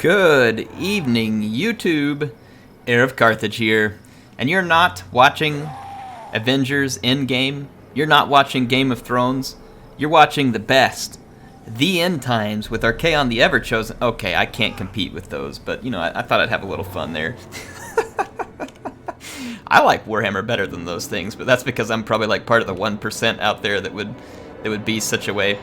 Good evening, YouTube. HeirofCarthage here, and you're not watching Avengers Endgame. You're not watching Game of Thrones. You're watching the best, the End Times with Archaon the Ever-Chosen. Okay, I can't compete with those, but you know, I thought I'd have a little fun there. I like Warhammer better than those things, but that's because I'm probably like part of the 1% out there that would be such a way.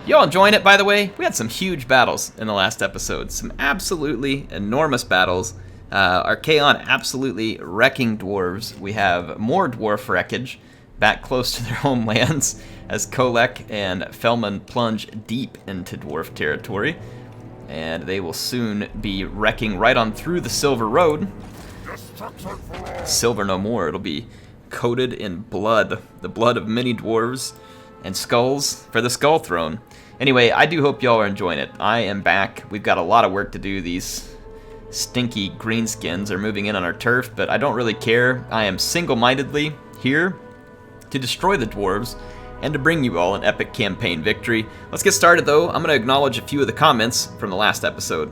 Y'all enjoying it, by the way? We had some huge battles in the last episode. Some absolutely enormous battles. Archaon absolutely wrecking dwarves. We have more dwarf wreckage back close to their homelands as Kolek and Felman plunge deep into dwarf territory. And they will soon be wrecking right on through the Silver Road. Silver no more. It'll be coated in blood. The blood of many dwarves and skulls for the Skull Throne. Anyway, I do hope y'all are enjoying it. I am back. We've got a lot of work to do. These stinky greenskins are moving in on our turf, but I don't really care. I am single-mindedly here to destroy the dwarves and to bring you all an epic campaign victory. Let's get started, though. I'm going to acknowledge a few of the comments from the last episode.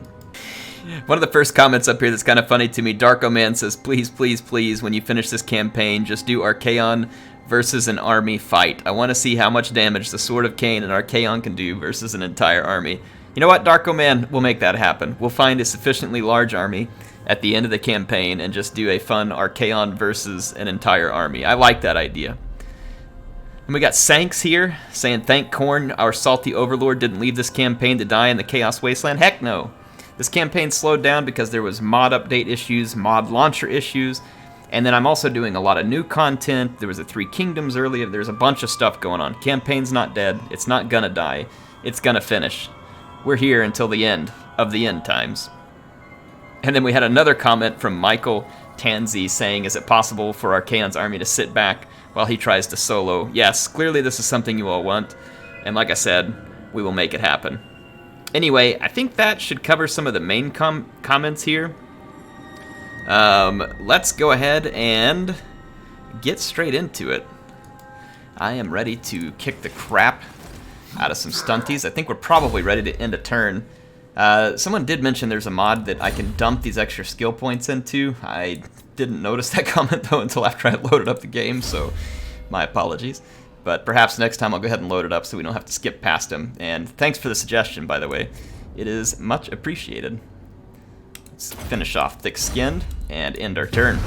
One of the first comments up here that's kind of funny to me, Darko Man says, please, please, please, when you finish this campaign, just do Archaon versus an army fight. I want to see how much damage the Sword of Cain and Archaon can do versus an entire army. You know what, Darko Man? We'll make that happen. We'll find a sufficiently large army at the end of the campaign and just do a fun Archaon versus an entire army. I like that idea. And we got Sanks here saying, thank Korn, our salty overlord didn't leave this campaign to die in the Chaos Wasteland. Heck no. This campaign slowed down because there was mod update issues, mod launcher issues, and then I'm also doing a lot of new content. There was a Three Kingdoms earlier. There's a bunch of stuff going on. Campaign's not dead. It's not gonna die. It's gonna finish. We're here until the end of the end times. And then we had another comment from Michael Tanzi saying, is it possible for Archaon's army to sit back while he tries to solo? Yes, clearly this is something you all want. And like I said, we will make it happen. Anyway, I think that should cover some of the main comments here. Let's go ahead and get straight into it. I am ready to kick the crap out of some stunties. I think we're probably ready to end a turn. Someone did mention there's a mod that I can dump these extra skill points into. I didn't notice that comment though until after I loaded up the game, so my apologies. But perhaps next time I'll go ahead and load it up so we don't have to skip past them. And thanks for the suggestion, by the way. It is much appreciated. Let's finish off thick-skinned and end our turn.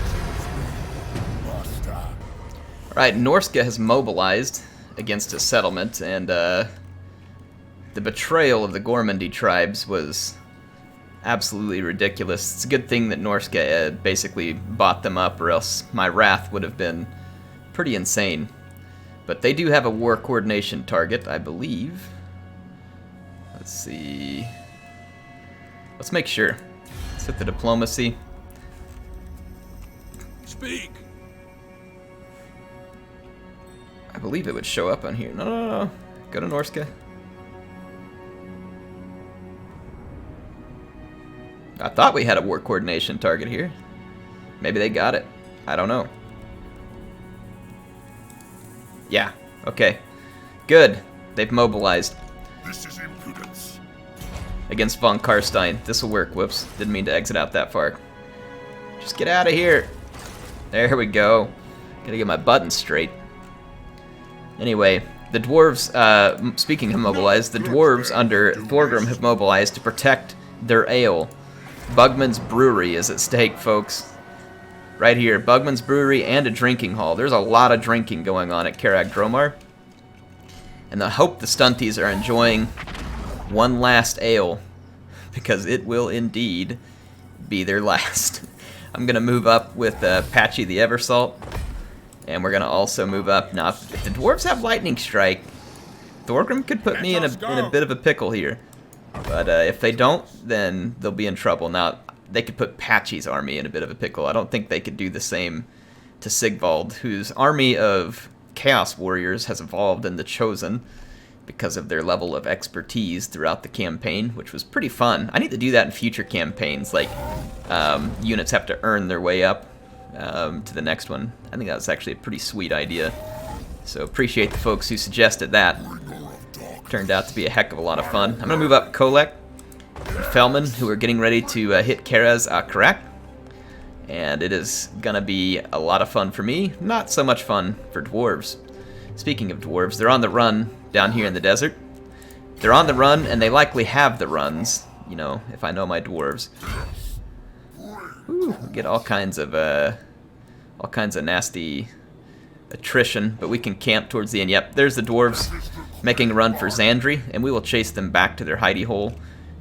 Alright, Norska has mobilized against a settlement, and the betrayal of the Gormandy tribes was absolutely ridiculous. It's a good thing that Norska basically bought them up, or else my wrath would have been pretty insane. But they do have a war coordination target, I believe. Let's see. Let's make sure. Let's hit the diplomacy. Speak. I believe it would show up on here. No. Go to Norska. I thought we had a war coordination target here. Maybe they got it. I don't know. Yeah, okay. Good. They've mobilized. This is impudence. Against von Karstein. This will work. Whoops. Didn't mean to exit out that far. Just get out of here. There we go. Gotta get my buttons straight. Anyway, the dwarves, speaking of mobilized, the dwarves under Thorgrim have mobilized to protect their ale. Bugman's Brewery is at stake, folks. Right here, Bugman's Brewery and a drinking hall. There's a lot of drinking going on at Karag Dromar. And I hope the stunties are enjoying one last ale, because it will indeed be their last. I'm going to move up with Patchy the Eversalt, and we're going to also move up. Now, if the dwarves have Lightning Strike, Thorgrim could put me in a bit of a pickle here. But if they don't, then they'll be in trouble. Now, they could put Patchy's army in a bit of a pickle. I don't think they could do the same to Sigvald, whose army of Chaos Warriors has evolved in the Chosen because of their level of expertise throughout the campaign, which was pretty fun. I need to do that in future campaigns, like units have to earn their way up to the next one. I think that was actually a pretty sweet idea. So appreciate the folks who suggested that. Turned out to be a heck of a lot of fun. I'm going to move up Kolek. Felmen who are getting ready to hit Keraz Akarak. And it is gonna be a lot of fun for me, not so much fun for dwarves. Speaking of dwarves, they're on the run down here in the desert. They're on the run, and they likely have the runs, you know, if I know my dwarves. Ooh, get all kinds of nasty attrition, but we can camp towards the end. Yep, there's the dwarves making a run for Xandri, and we will chase them back to their hidey hole.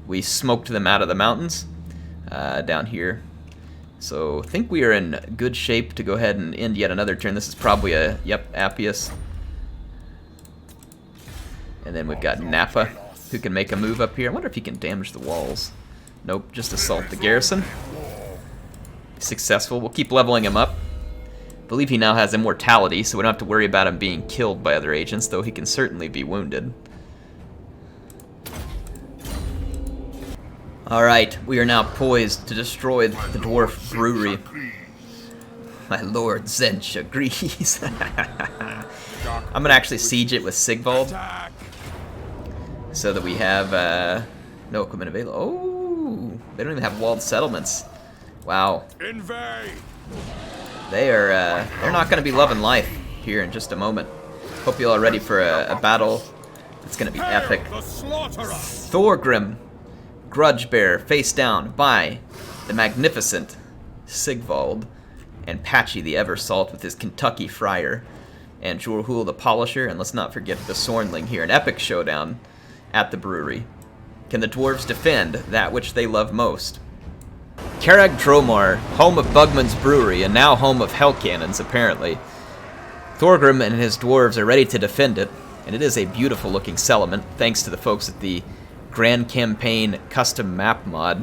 We smoked them out of the mountains down here. So I think we are in good shape to go ahead and end yet another turn. This is probably a, yep, Appius. And then we've got Nappa, who can make a move up here. I wonder if he can damage the walls. Nope, just assault the garrison. Successful. We'll keep leveling him up. I believe he now has immortality, so we don't have to worry about him being killed by other agents, though he can certainly be wounded. Alright, we are now poised to destroy the Dwarf Brewery. My lord Zench agrees. I'm gonna actually siege it with Sigvald, so that we have no equipment available. Oh, they don't even have walled settlements. Wow. They're not gonna be loving life here in just a moment. Hope you all are ready for a battle that's gonna be epic. Thorgrim, Grudgebearer, face down by the magnificent Sigvald, and Patchy the Eversalt with his Kentucky Friar, and Jorhul the Polisher, and let's not forget the Sornling here. An epic showdown at the brewery. Can the dwarves defend that which they love most? Carag Dromar, home of Bugman's Brewery, and now home of Hell Cannons, apparently. Thorgrim and his dwarves are ready to defend it, and it is a beautiful looking settlement, thanks to the folks at the Grand Campaign custom map mod,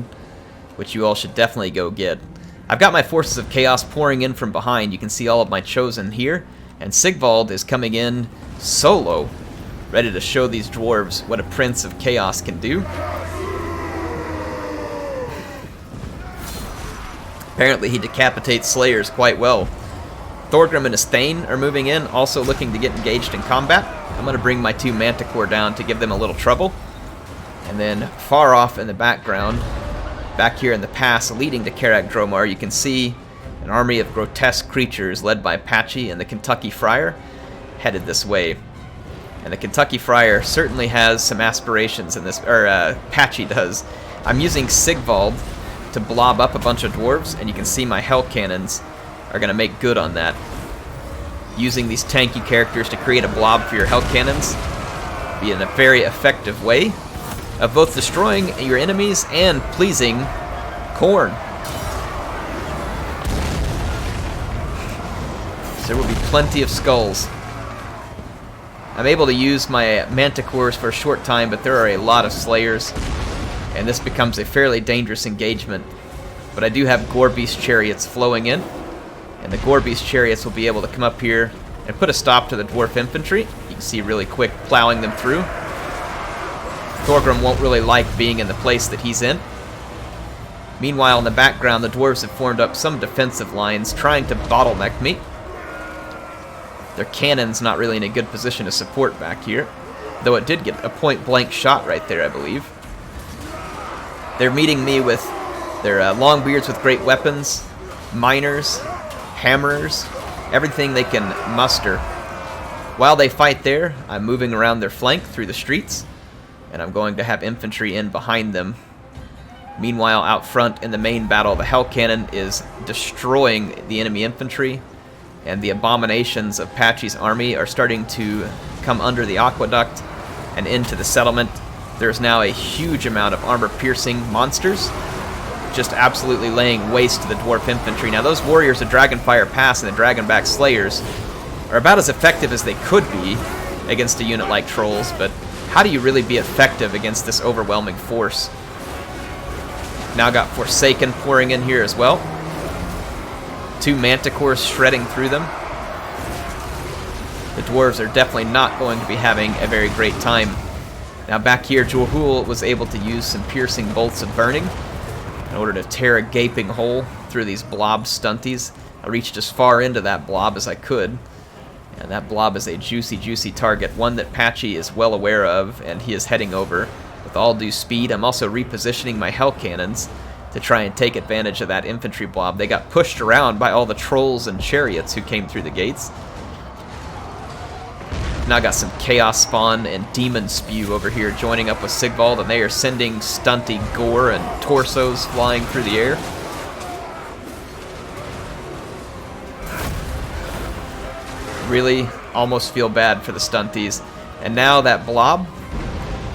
which you all should definitely go get. I've got my forces of chaos pouring in from behind. You can see all of my chosen here, and Sigvald is coming in solo, ready to show these dwarves what a prince of chaos can do. Apparently he decapitates slayers quite well. Thorgrim and his Thane are moving in, also looking to get engaged in combat. I'm going to bring my two Manticore down to give them a little trouble. And then far off in the background, back here in the pass leading to Carag Dromar, you can see an army of grotesque creatures led by Patchy and the Kentucky Friar headed this way. And the Kentucky Friar certainly has some aspirations in this, or Patchy does. I'm using Sigvald to blob up a bunch of dwarves, and you can see my Hell Cannons are going to make good on that. Using these tanky characters to create a blob for your Hell Cannons be in a very effective way of both destroying your enemies and pleasing Khorne. So there will be plenty of skulls. I'm able to use my Manticores for a short time, but there are a lot of Slayers, and this becomes a fairly dangerous engagement. But I do have Gorebeast chariots flowing in, and the Gorebeast chariots will be able to come up here and put a stop to the Dwarf infantry. You can see really quick plowing them through. Thorgrim won't really like being in the place that he's in. Meanwhile, in the background, the dwarves have formed up some defensive lines, trying to bottleneck me. Their cannon's not really in a good position to support back here, though it did get a point-blank shot right there, I believe. They're meeting me with their longbeards with great weapons, miners, hammers, everything they can muster. While they fight there, I'm moving around their flank through the streets, and I'm going to have infantry in behind them. Meanwhile, out front in the main battle, the Hell Cannon is destroying the enemy infantry, and the abominations of Patchy's army are starting to come under the aqueduct and into the settlement. There's now a huge amount of armor-piercing monsters, just absolutely laying waste to the Dwarf infantry. Now, those warriors of Dragonfire Pass and the Dragonback Slayers are about as effective as they could be against a unit like Trolls, but how do you really be effective against this overwhelming force? Now got Forsaken pouring in here as well. Two Manticores shredding through them. The dwarves are definitely not going to be having a very great time. Now back here, Jorhul was able to use some piercing bolts of burning in order to tear a gaping hole through these blob stunties. I reached as far into that blob as I could, and that blob is a juicy, juicy target, one that Patchy is well aware of, and he is heading over with with all due speed. I'm also repositioning my hell cannons to try and take advantage of that infantry blob. They got pushed around by all the trolls and chariots who came through the gates. Now got some Chaos Spawn and Demon Spew over here joining up with Sigvald, and they are sending stunty gore and torsos flying through the air. Really almost feel bad for the stunties. And now that blob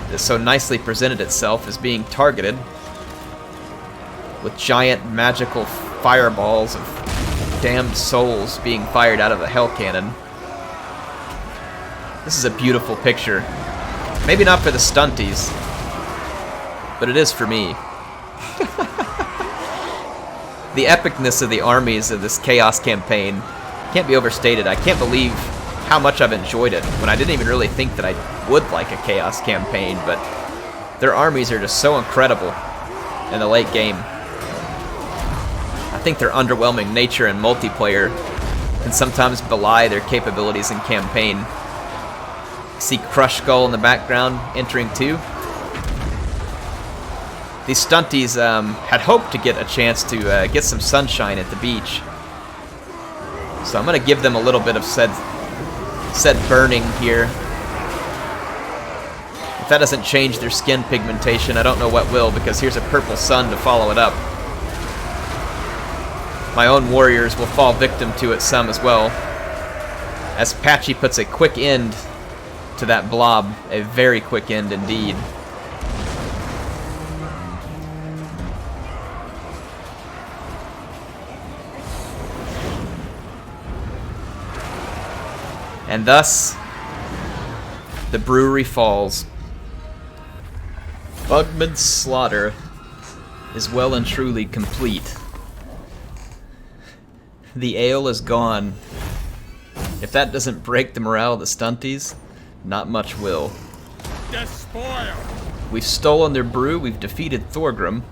that so nicely presented itself as being targeted with giant magical fireballs of damned souls being fired out of a hell cannon. This is a beautiful picture. Maybe not for the stunties, but it is for me. The epicness of the armies of this Chaos campaign can't be overstated. I can't believe how much I've enjoyed it when I didn't even really think that I would like a Chaos campaign, but their armies are just so incredible in the late game. I think their underwhelming nature in multiplayer can sometimes belie their capabilities in campaign. See Crush Skull in the background entering too. These stunties had hoped to get a chance to get some sunshine at the beach. So I'm going to give them a little bit of said burning here. If that doesn't change their skin pigmentation, I don't know what will, because here's a purple sun to follow it up. My own warriors will fall victim to it some as well, as Patchy puts a quick end to that blob, a very quick end indeed. And thus, the brewery falls. Bugman's slaughter is well and truly complete. The ale is gone. If that doesn't break the morale of the stunties, not much will. Despoil! We've stolen their brew, we've defeated Thorgrim.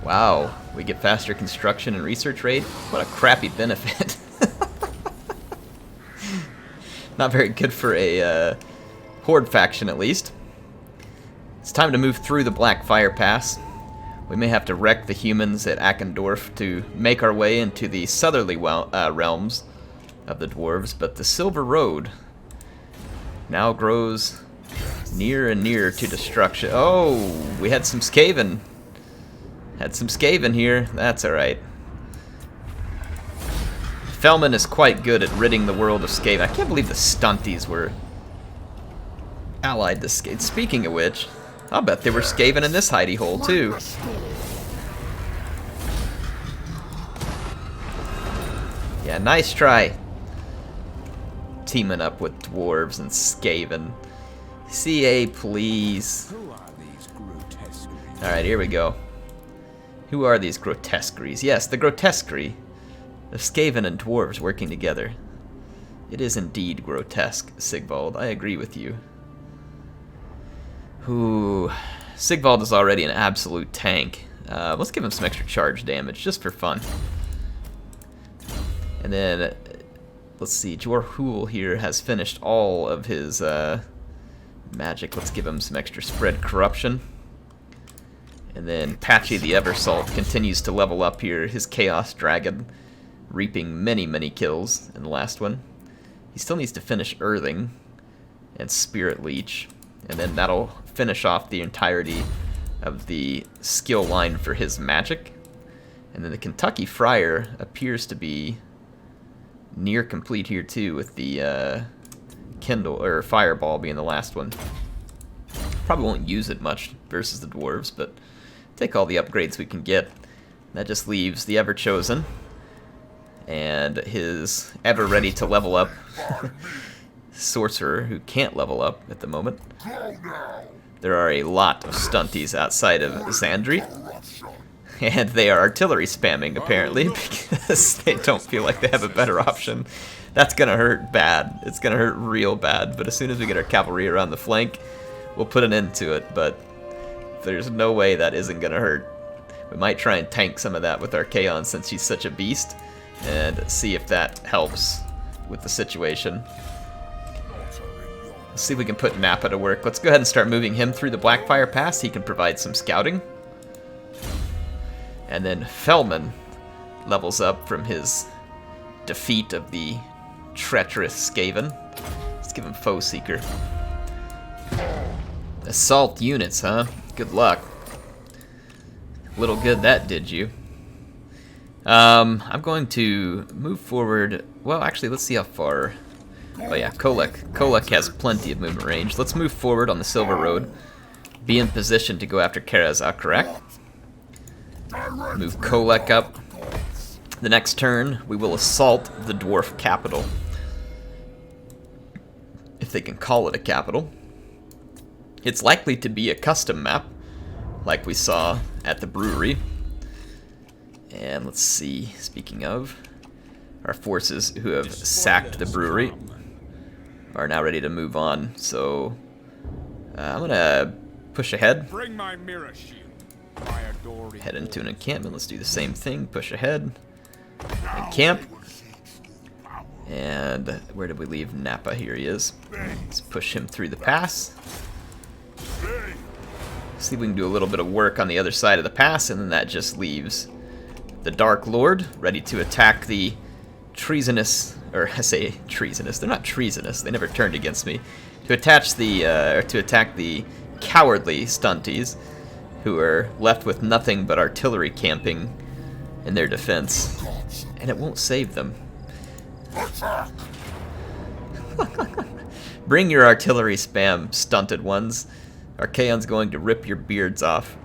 Wow, we get faster construction and research rate? What a crappy benefit. Not very good for a Horde faction, at least. It's time to move through the Blackfyre Pass. We may have to wreck the humans at Ackenthorpe to make our way into the southerly realms of the dwarves, but the Silver Road now grows near and near to destruction. Oh, we had some Skaven. Had some Skaven here. That's alright. Felman is quite good at ridding the world of Skaven. I can't believe the stunties were allied to Skaven. Speaking of which, I'll bet they were Skaven in this hidey hole too. Yeah, nice try. Teaming up with dwarves and Skaven. CA, please. Alright, here we go. Who are these grotesqueries? Yes, the grotesquerie of Skaven and dwarves working together. It is indeed grotesque, Sigvald. I agree with you. Ooh, Sigvald is already an absolute tank. Let's give him some extra charge damage, just for fun. And then, let's see, Jorhul here has finished all of his magic. Let's give him some extra spread corruption. And then Patchy the Eversalt continues to level up here. His Chaos Dragon reaping many, many kills in the last one. He still needs to finish Earthing and Spirit Leech. And then that'll finish off the entirety of the skill line for his magic. And then the Kentucky Friar appears to be near complete here too, with the Kindle or Fireball being the last one. Probably won't use it much versus the dwarves, but take all the upgrades we can get. That just leaves the Everchosen and his ever ready to level up sorcerer who can't level up at the moment. There are a lot of stunties outside of Xandri, and they are artillery spamming apparently because they don't feel like they have a better option. That's gonna hurt bad. It's gonna hurt real bad, but as soon as we get our cavalry around the flank, we'll put an end to it, but there's no way that isn't gonna hurt. We might try and tank some of that with Archaon since she's such a beast, and see if that helps with the situation. Let's see if we can put Nappa to work. Let's go ahead and start moving him through the Blackfyre Pass. He can provide some scouting. And then Fellman levels up from his defeat of the treacherous Skaven. Let's give him Foe Seeker. Assault units, huh? Good luck. Little good that did you. I'm going to move forward. Well, actually, let's see how far. Oh yeah, Kolek. Kolek has plenty of movement range. Let's move forward on the Silver Road. Be in position to go after Karaz Akarak. Move Kolek up. The next turn, we will assault the Dwarf capital. If they can call it a capital. It's likely to be a custom map, like we saw at the brewery. And let's see, speaking of, our forces who have sacked the brewery are now ready to move on. So I'm gonna push ahead. Bring my mirror shield. Head into an encampment. Let's do the same thing. Push ahead. Encamp. And where did we leave Nappa? Here he is. Let's push him through the pass. See if we can do a little bit of work on the other side of the pass, and then that just leaves the Dark Lord ready to attack the treasonous, or I say treasonous, they're not treasonous, they never turned against me, to attack the cowardly stunties who are left with nothing but artillery camping in their defense, and it won't save them. Bring your artillery spam, stunted ones. Archaon's going to rip your beards off.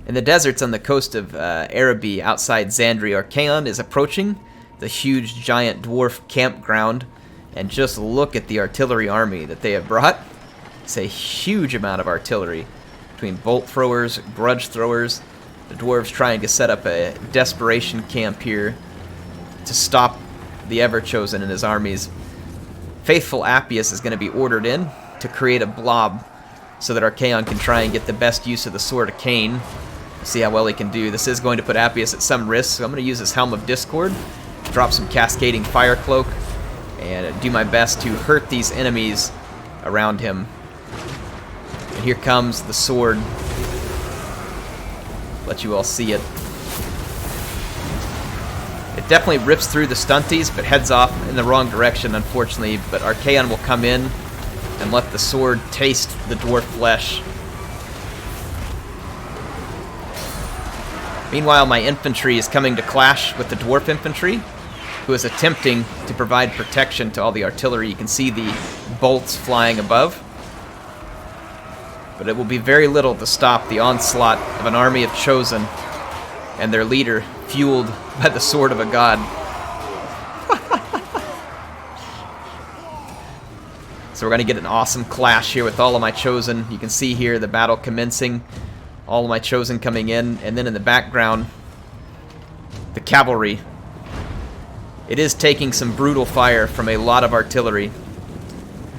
In the deserts on the coast of Araby outside Zandri, Archaon is approaching the huge giant dwarf campground, and just look at the artillery army that they have brought. It's a huge amount of artillery between bolt throwers, grudge throwers. The dwarves trying to set up a desperation camp here to stop the Everchosen and his armies. Faithful Appius is going to be ordered in to create a blob so that Archaon can try and get the best use of the Sword of Cain. See how well he can do. This is going to put Appius at some risk, so I'm going to use his Helm of Discord, drop some Cascading Fire Cloak, and do my best to hurt these enemies around him. And here comes the sword. Let you all see it. It definitely rips through the stunties, but heads off in the wrong direction, unfortunately. But Archaon will come in and let the sword taste the dwarf flesh. Meanwhile, my infantry is coming to clash with the dwarf infantry, who is attempting to provide protection to all the artillery. You can see the bolts flying above. But it will be very little to stop the onslaught of an army of Chosen and their leader, fueled by the sword of a god. So we're going to get an awesome clash here with all of my Chosen. You can see here the battle commencing. All of my Chosen coming in. And then in the background, the cavalry. It is taking some brutal fire from a lot of artillery.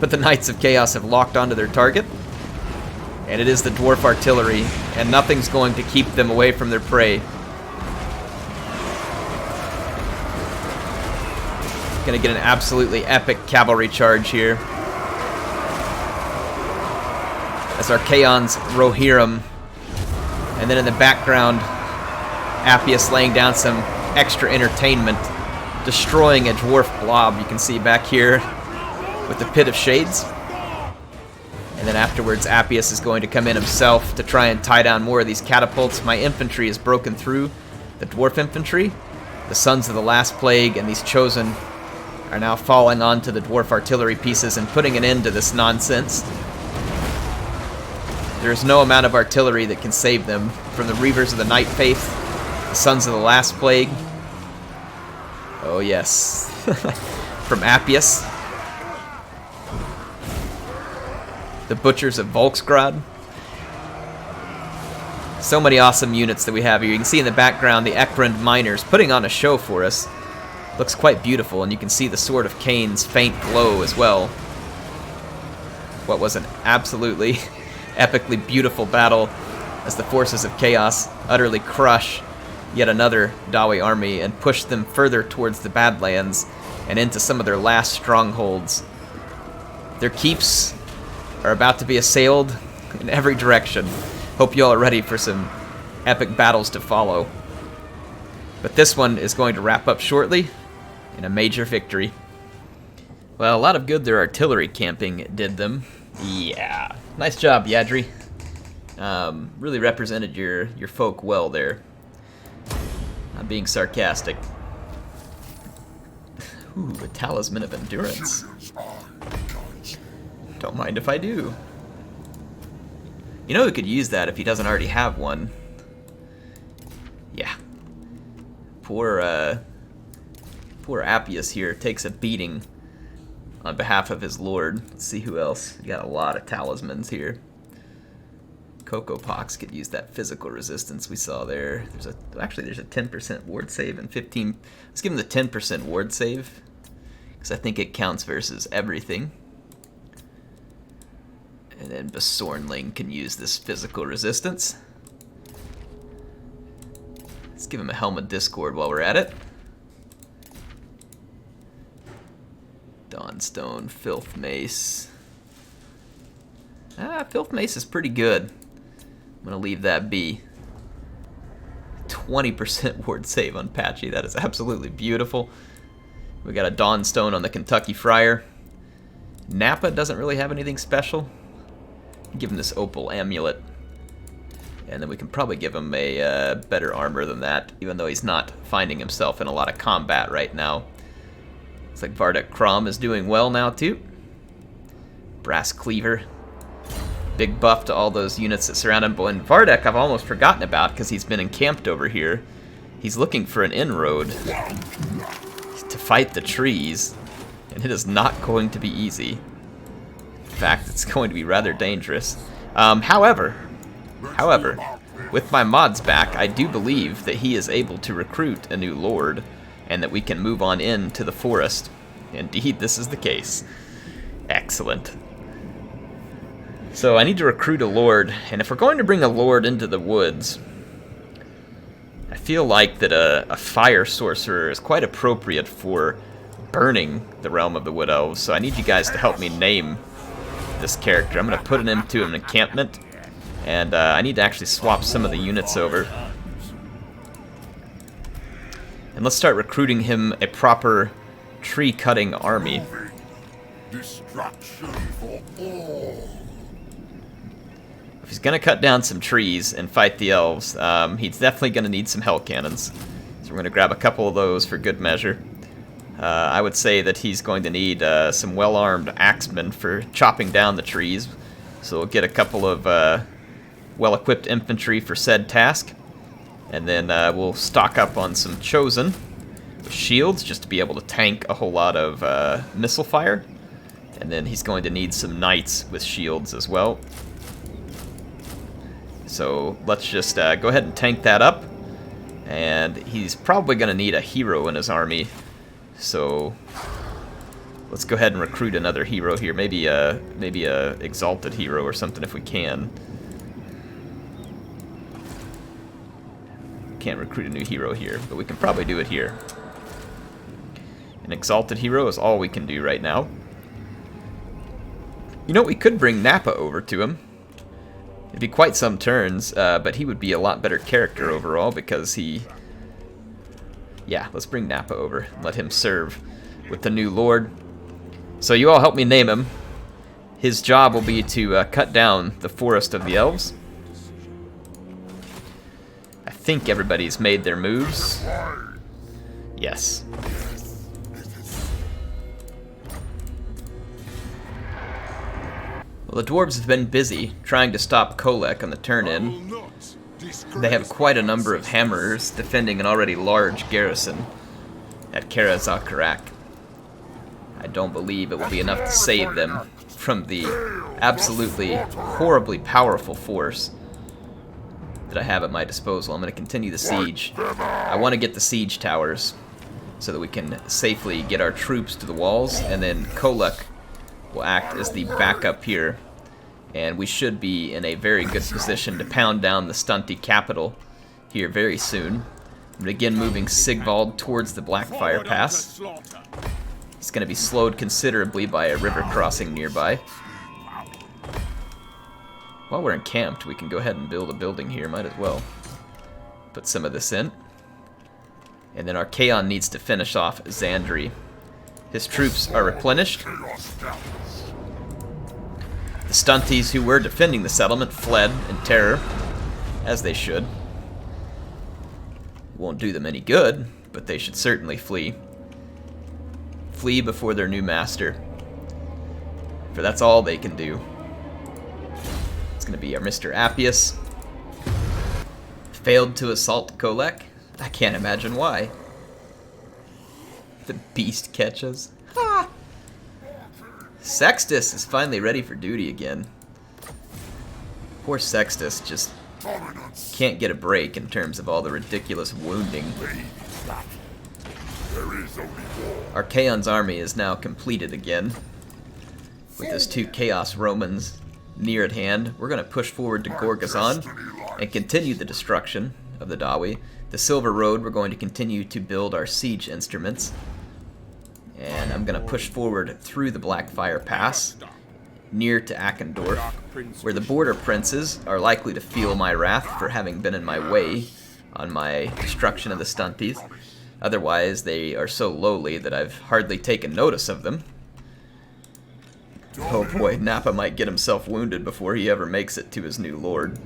But the Knights of Chaos have locked onto their target. And it is the dwarf artillery. And nothing's going to keep them away from their prey. Gonna get an absolutely epic cavalry charge here. As Archaon's Rohirrim. And then in the background, Appius laying down some extra entertainment, destroying a dwarf blob. You can see back here with the Pit of Shades. And then afterwards, Appius is going to come in himself to try and tie down more of these catapults. My infantry is broken through. The dwarf infantry, the Sons of the Last Plague, and these Chosen are now falling onto the dwarf artillery pieces and putting an end to this nonsense. There is no amount of artillery that can save them from the Reavers of the Night Faith, the Sons of the Last Plague. Oh yes. From Appius. The Butchers of Volksgrad. So many awesome units that we have here. You can see in the background the Ekrund Miners putting on a show for us. Looks quite beautiful, and you can see the Sword of Cain's faint glow as well. What was an absolutely epically beautiful battle as the forces of Chaos utterly crush yet another Dawi army and push them further towards the Badlands and into some of their last strongholds. Their keeps are about to be assailed in every direction. Hope you all are ready for some epic battles to follow. But this one is going to wrap up shortly in a major victory. Well, a lot of good their artillery camping did them. Yeah. Nice job, Yadri. Really represented your folk well there. Not being sarcastic. Ooh, a Talisman of Endurance. Don't mind if I do. You know who could use that if he doesn't already have one? Yeah. Poor Appius here takes a beating on behalf of his lord. Let's see who else. You got a lot of talismans here. Cocoa Pox could use that physical resistance we saw there. There's a 10% ward save and 15. Let's give him the 10% ward save because I think it counts versus everything. And then Besornling can use this physical resistance. Let's give him a Helm of Discord while we're at it. Dawnstone, Filth Mace. Filth Mace is pretty good. I'm going to leave that be. 20% ward save on Patchy. That is absolutely beautiful. We got a Dawnstone on the Kentucky Friar. Nappa doesn't really have anything special. Give him this Opal Amulet. And then we can probably give him a better armor than that, even though he's not finding himself in a lot of combat right now. Looks like Vardek Krom is doing well now, too. Brass Cleaver. Big buff to all those units that surround him. And Vardek I've almost forgotten about because he's been encamped over here. He's looking for an inroad to fight the trees, and it is not going to be easy. In fact, it's going to be rather dangerous. However, with my mods back, I do believe that he is able to recruit a new lord, and that we can move on into the forest. Indeed, this is the case. Excellent. So I need to recruit a lord, and if we're going to bring a lord into the woods, I feel like that a fire sorcerer is quite appropriate for burning the realm of the Wood Elves, so I need you guys to help me name this character. I'm going to put him into an encampment, and I need to actually swap some of the units over. And let's start recruiting him a proper tree-cutting army. Destruction for all. If he's going to cut down some trees and fight the elves, he's definitely going to need some hell cannons. So we're going to grab a couple of those for good measure. I would say that he's going to need some well-armed axemen for chopping down the trees. So we'll get a couple of well-equipped infantry for said task. And then we'll stock up on some chosen with shields just to be able to tank a whole lot of missile fire. And then he's going to need some knights with shields as well. So let's just go ahead and tank that up. And he's probably going to need a hero in his army. So let's go ahead and recruit another hero here. Maybe a exalted hero or something if we can. Can't recruit a new hero here, but we can probably do it here. An exalted hero is all we can do right now. You know, we could bring Nappa over to him. It'd be quite some turns, but he would be a lot better character overall because he... Yeah, let's bring Nappa over and let him serve with the new lord. So you all help me name him. His job will be to cut down the Forest of the Elves. I think everybody's made their moves. Yes. Well, the dwarves have been busy trying to stop Kolek on the turn-in. They have quite a number of hammerers defending an already large garrison at Kara Zakarak. I don't believe it will be enough to save them from the absolutely horribly powerful force that I have at my disposal. I'm going to continue the siege. I want to get the siege towers so that we can safely get our troops to the walls, and then Kolek will act as the backup here, and we should be in a very good position to pound down the stunty capital here very soon. I'm going to begin moving Sigvald towards the Blackfyre Pass. He's going to be slowed considerably by a river crossing nearby. While we're encamped, we can go ahead and build a building here. Might as well put some of this in. And then Archaon needs to finish off Xandri. His troops are replenished. The Stunties who were defending the settlement fled in terror, as they should. Won't do them any good, but they should certainly flee. Flee before their new master. For that's all they can do. It's going to be our Mr. Appius. Failed to assault Kolek. I can't imagine why. The beast catches. Ah! Sextus is finally ready for duty again. Poor Sextus just can't get a break in terms of all the ridiculous wounding. Archaon's army is now completed again. With his 2 Chaos Romans near at hand, we're going to push forward to Gorgazon and continue the destruction of the Dawi. The Silver Road, we're going to continue to build our siege instruments. And I'm going to push forward through the Blackfyre Pass, near to Ackenthorpe, where the border princes are likely to feel my wrath for having been in my way on my destruction of the Stunties. Otherwise, they are so lowly that I've hardly taken notice of them. Oh boy, Nappa might get himself wounded before he ever makes it to his new lord.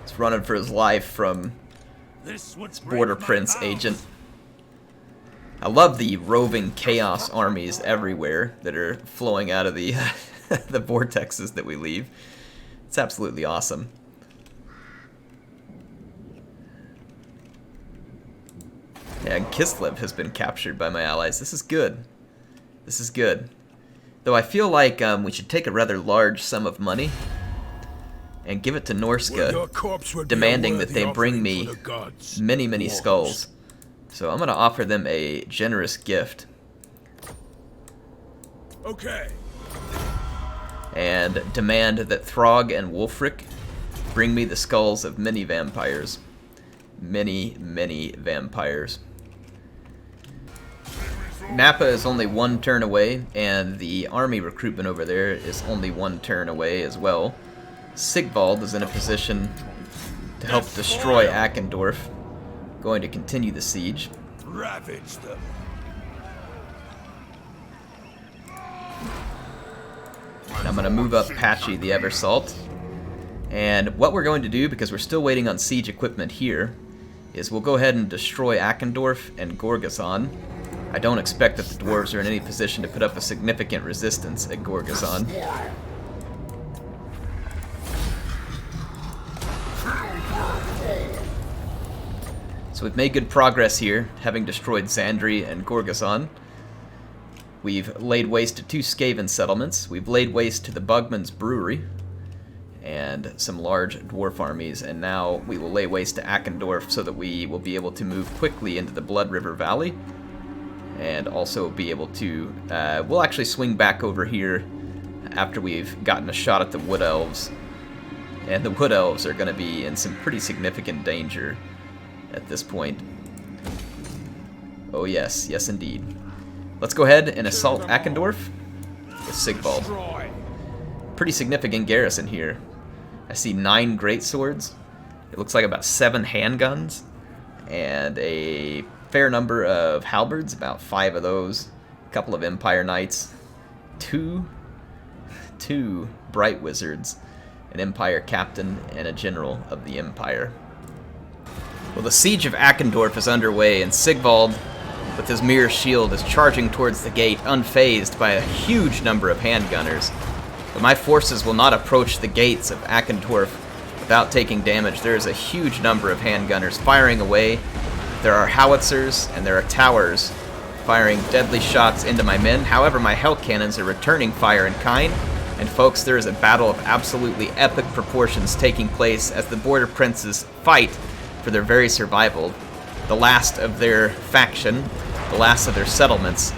He's running for his life from this border prince agent. I love the roving chaos armies everywhere that are flowing out of the the vortexes that we leave. It's absolutely awesome. Yeah, and Kislev has been captured by my allies. This is good. This is good. Though I feel like we should take a rather large sum of money and give it to Norska, demanding that they bring me many, many skulls. So I'm going to offer them a generous gift. Okay. And demand that Throg and Wulfric bring me the skulls of many vampires. Many, many vampires. Nappa is only 1 turn away, and the army recruitment over there is only 1 turn away as well. Sigvald is in a position to help destroy Ackenthorpe. Going to continue the siege. Ravage them. And I'm going to move up Patchy the Eversalt. And what we're going to do, because we're still waiting on siege equipment here, is we'll go ahead and destroy Ackenthorpe and Gorgazon. I don't expect that the dwarves are in any position to put up a significant resistance at Gorgazon. So we've made good progress here, having destroyed Xandri and Gorgazon. We've laid waste to 2 Skaven settlements. We've laid waste to the Bugman's Brewery and some large dwarf armies, and now we will lay waste to Ackenthorpe so that we will be able to move quickly into the Blood River Valley, and also be able to, we'll actually swing back over here after we've gotten a shot at the Wood Elves, and the Wood Elves are going to be in some pretty significant danger at this point. Oh yes, yes indeed. Let's go ahead and assault Ackenthorpe with Sigvald. Pretty significant garrison here. I see 9 greatswords. It looks like about 7 handguns and a fair number of halberds, about 5 of those. A couple of Empire Knights, two Bright Wizards, an Empire Captain, and a General of the Empire. Well, the Siege of Ackenthorpe is underway, and Sigvald, with his mirror shield, is charging towards the gate, unfazed by a huge number of handgunners. But my forces will not approach the gates of Ackenthorpe without taking damage. There is a huge number of handgunners firing away. There are howitzers and there are towers firing deadly shots into my men. However, my hell cannons are returning fire in kind. And folks, there is a battle of absolutely epic proportions taking place as the border princes fight for their very survival. The last of their faction, the last of their settlements,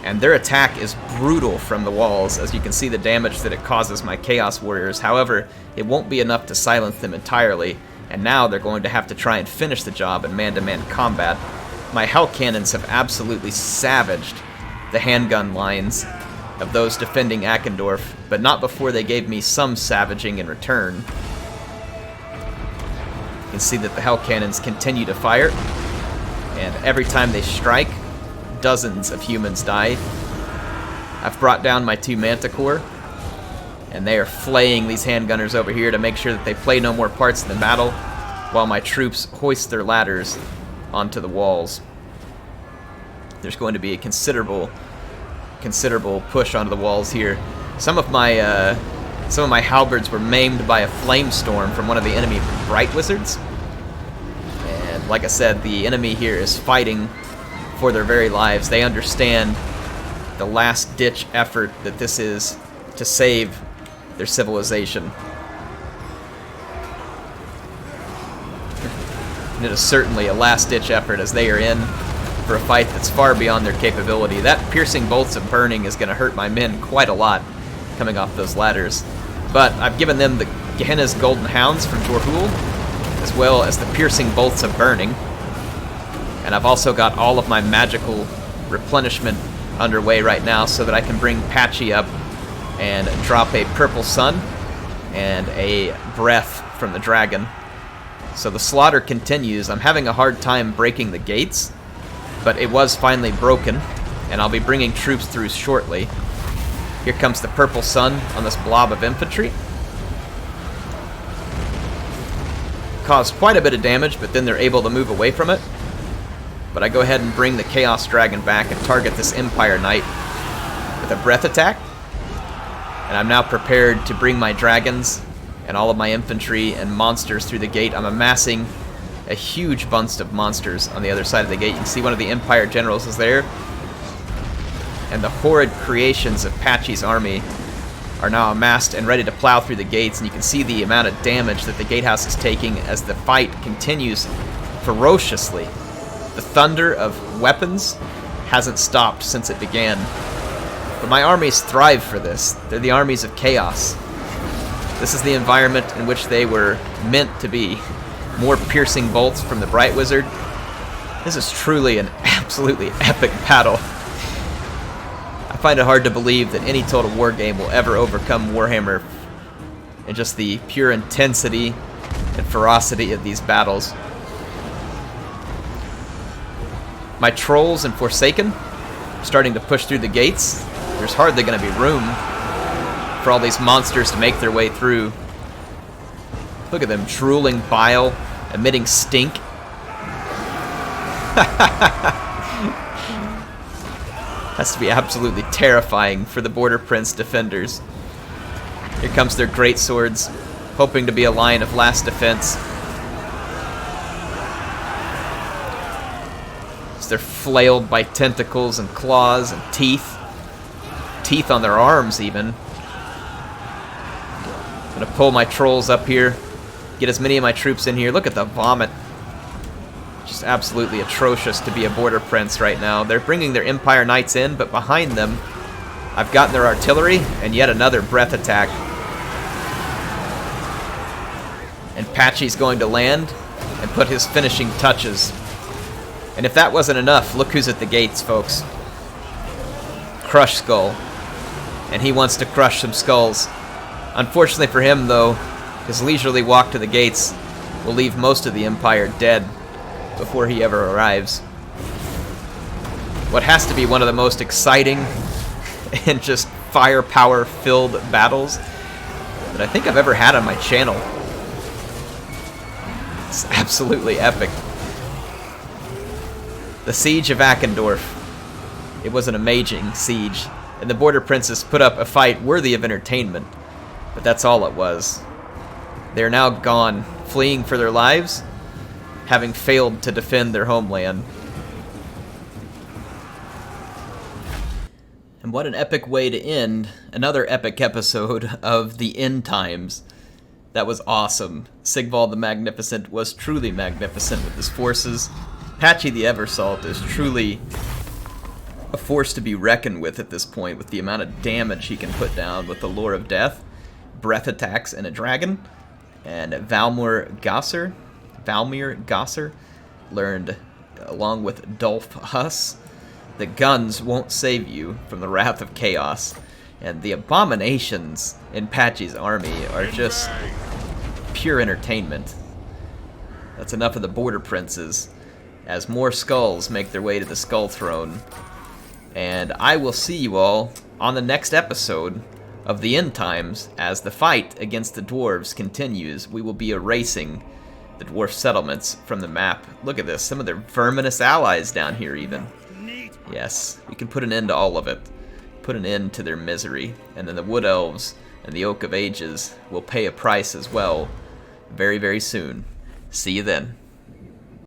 and their attack is brutal from the walls, as you can see the damage that it causes my Chaos Warriors. However, it won't be enough to silence them entirely, and now they're going to have to try and finish the job in man-to-man combat. my Hell Cannons have absolutely savaged the handgun lines of those defending Ackenthorpe, but not before they gave me some savaging in return. You can see that the Hell Cannons continue to fire, and every time they strike, dozens of humans die. I've brought down my 2 Manticore, and they are flaying these handgunners over here to make sure that they play no more parts in the battle, while my troops hoist their ladders onto the walls. There's going to be a considerable push onto the walls here. Some of my halberds were maimed by a flame storm from one of the enemy Bright Wizards. And like I said, the enemy here is fighting for their very lives. They understand the last-ditch effort that this is to save their civilization. And it is certainly a last-ditch effort, as they are in for a fight that's far beyond their capability. That piercing bolts of burning is going to hurt my men quite a lot coming off those ladders. But I've given them the Gehenna's Golden Hounds from Jorhul, as well as the piercing bolts of burning. And I've also got all of my magical replenishment underway right now so that I can bring Patchy up and drop a Purple Sun and a Breath from the Dragon. So the slaughter continues. I'm having a hard time breaking the gates, but it was finally broken, and I'll be bringing troops through shortly. Here comes the Purple Sun on this blob of infantry. Caused quite a bit of damage, but then they're able to move away from it. But I go ahead and bring the Chaos Dragon back and target this Empire Knight with a breath attack. And I'm now prepared to bring my dragons and all of my infantry and monsters through the gate. I'm amassing a huge bunch of monsters on the other side of the gate. You can see one of the Empire generals is there. And the horrid creations of Patchy's army are now amassed and ready to plow through the gates. And you can see the amount of damage that the gatehouse is taking as the fight continues ferociously. The thunder of weapons hasn't stopped since it began. But my armies thrive for this. They're the armies of chaos. This is the environment in which they were meant to be. More piercing bolts from the Bright Wizard. This is truly an absolutely epic battle. I find it hard to believe that any Total War game will ever overcome Warhammer in just the pure intensity and ferocity of these battles. My Trolls and Forsaken are starting to push through the gates. There's hardly going to be room for all these monsters to make their way through. Look at them, drooling bile, emitting stink. Has to be absolutely terrifying for the Border Prince defenders. Here comes their great swords, hoping to be a line of last defense. As they're flailed by tentacles and claws and teeth. Teeth on their arms, even. I'm gonna pull my trolls up here, get as many of my troops in here. Look at the vomit. Just absolutely atrocious to be a Border Prince right now. They're bringing their Empire Knights in, but behind them, I've gotten their artillery and yet another breath attack. And Patchy's going to land and put his finishing touches. And if that wasn't enough, look who's at the gates, folks. Crush Skull. And he wants to crush some skulls. Unfortunately for him, though, his leisurely walk to the gates will leave most of the Empire dead before he ever arrives. What has to be one of the most exciting and just firepower-filled battles that I think I've ever had on my channel. It's absolutely epic. The Siege of Ackenthorpe. It was an amazing siege, and the Border Princes put up a fight worthy of entertainment, but that's all it was. They are now gone, fleeing for their lives, having failed to defend their homeland. And what an epic way to end another epic episode of the End Times. That was awesome. Sigvald the Magnificent was truly magnificent with his forces. Patchy the Eversalt is truly a force to be reckoned with at this point, with the amount of damage he can put down with the Lure of Death, breath attacks, and a dragon. And Valmir Gosser learned along with Dwarfs. The guns won't save you from the wrath of chaos, and the abominations in Patchy's army are just pure entertainment. That's enough of the border princes, as more skulls make their way to the Skull Throne. And I will see you all on the next episode of the End Times as the fight against the dwarves continues. We will be erasing the dwarf settlements from the map. Look at this, some of their verminous allies down here even. Yes, we can put an end to all of it. Put an end to their misery. And then the Wood Elves and the Oak of Ages will pay a price as well very, very soon. See you then.